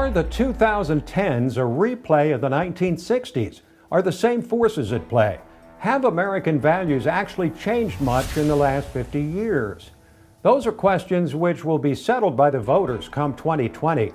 Are the 2010s a replay of the 1960s? Are the same forces at play? Have American values actually changed much in the last 50 years? Those are questions which will be settled by the voters come 2020.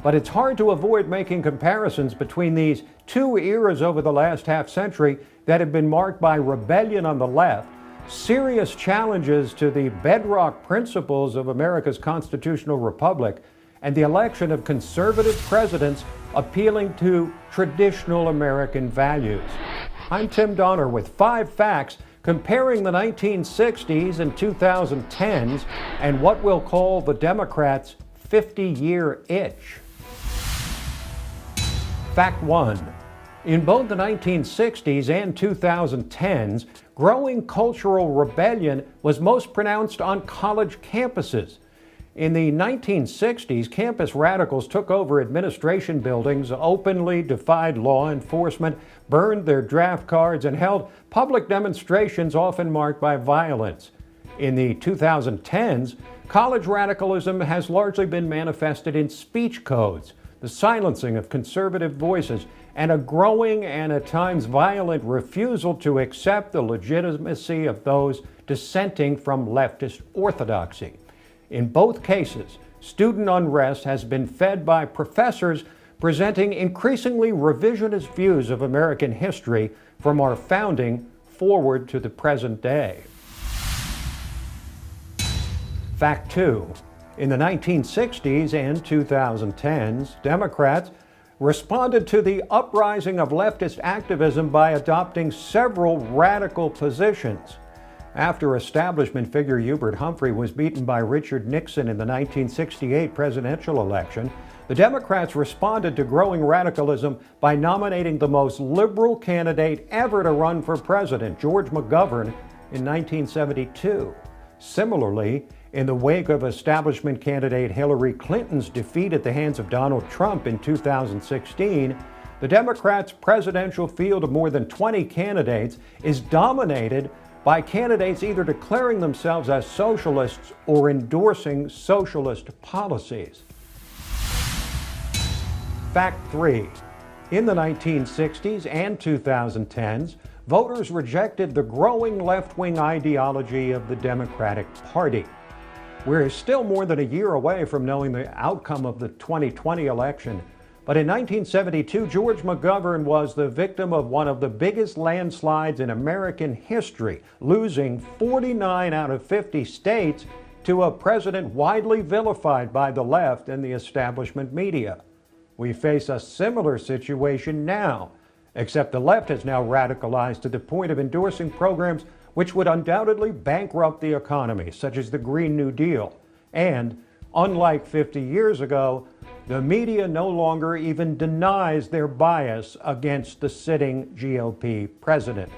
But it's hard to avoid making comparisons between these two eras over the last half century that have been marked by rebellion on the left, serious challenges to the bedrock principles of America's constitutional republic, and the election of conservative presidents appealing to traditional American values. I'm Tim Donner with 5 facts comparing the 1960s and 2010s and what we'll call the Democrats' 50-year itch. Fact 1. In both the 1960s and 2010s, growing cultural rebellion was most pronounced on college campuses. In the 1960s, campus radicals took over administration buildings, openly defied law enforcement, burned their draft cards, and held public demonstrations often marked by violence. In the 2010s, college radicalism has largely been manifested in speech codes, the silencing of conservative voices, and a growing and at times violent refusal to accept the legitimacy of those dissenting from leftist orthodoxy. In both cases, student unrest has been fed by professors presenting increasingly revisionist views of American history from our founding forward to the present day. Fact 2. In the 1960s and 2010s, Democrats responded to the uprising of leftist activism by adopting several radical positions. After establishment figure Hubert Humphrey was beaten by Richard Nixon in the 1968 presidential election, the Democrats responded to growing radicalism by nominating the most liberal candidate ever to run for president, George McGovern, in 1972. Similarly, in the wake of establishment candidate Hillary Clinton's defeat at the hands of Donald Trump in 2016, the Democrats' presidential field of more than 20 candidates is dominated by candidates either declaring themselves as socialists or endorsing socialist policies. Fact 3. In the 1960s and 2010s, voters rejected the growing left-wing ideology of the Democratic Party. We're still more than a year away from knowing the outcome of the 2020 election, but in 1972, George McGovern was the victim of one of the biggest landslides in American history, losing 49 out of 50 states to a president widely vilified by the left and the establishment media. We face a similar situation now, except the left has now radicalized to the point of endorsing programs which would undoubtedly bankrupt the economy, such as the Green New Deal. And, unlike 50 years ago, the media no longer even denies their bias against the sitting GOP president.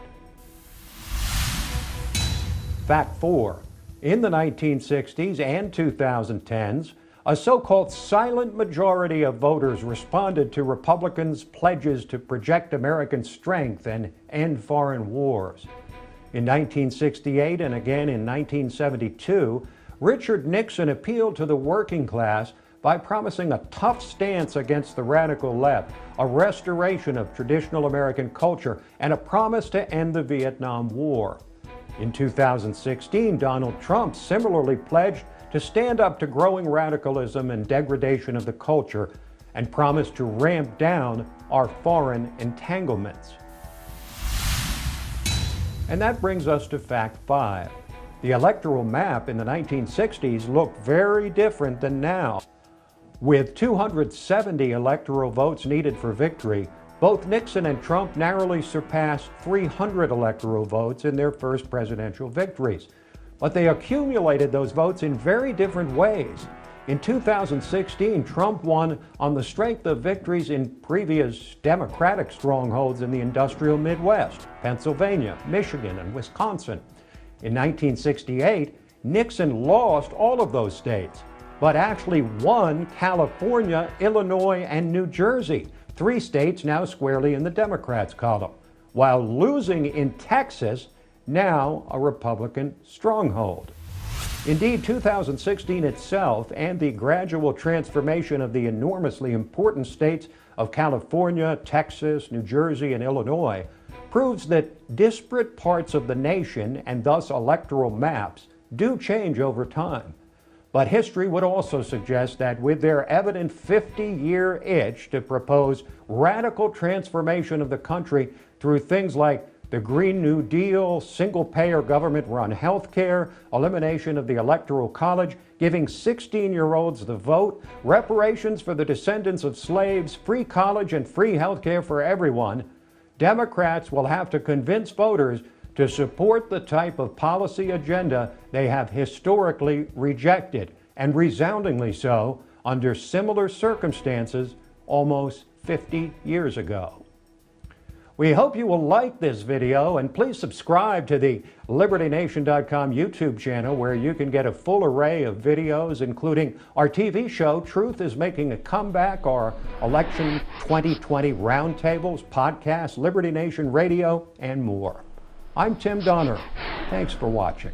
Fact 4. In the 1960s and 2010s, a so-called silent majority of voters responded to Republicans' pledges to project American strength and end foreign wars. In 1968 and again in 1972, Richard Nixon appealed to the working class by promising a tough stance against the radical left, a restoration of traditional American culture, and a promise to end the Vietnam War. In 2016, Donald Trump similarly pledged to stand up to growing radicalism and degradation of the culture and promised to ramp down our foreign entanglements. And that brings us to fact 5. The electoral map in the 1960s looked very different than now. With 270 electoral votes needed for victory, both Nixon and Trump narrowly surpassed 300 electoral votes in their first presidential victories. But they accumulated those votes in very different ways. In 2016, Trump won on the strength of victories in previous Democratic strongholds in the industrial Midwest, Pennsylvania, Michigan, and Wisconsin. In 1968, Nixon lost all of those states, but actually won California, Illinois, and New Jersey, 3 states now squarely in the Democrats' column, while losing in Texas, now a Republican stronghold. Indeed, 2016 itself and the gradual transformation of the enormously important states of California, Texas, New Jersey, and Illinois proves that disparate parts of the nation, and thus electoral maps, do change over time. But history would also suggest that with their evident 50-year itch to propose radical transformation of the country through things like the Green New Deal, single-payer government-run health care, elimination of the Electoral College, giving 16-year-olds the vote, reparations for the descendants of slaves, free college and free health care for everyone, Democrats will have to convince voters to support the type of policy agenda they have historically rejected, and resoundingly so, under similar circumstances almost 50 years ago. We hope you will like this video, and please subscribe to the LibertyNation.com YouTube channel, where you can get a full array of videos, including our TV show, Truth is Making a Comeback, our Election 2020 roundtables, podcasts, Liberty Nation Radio, and more. I'm Tim Donner. Thanks for watching.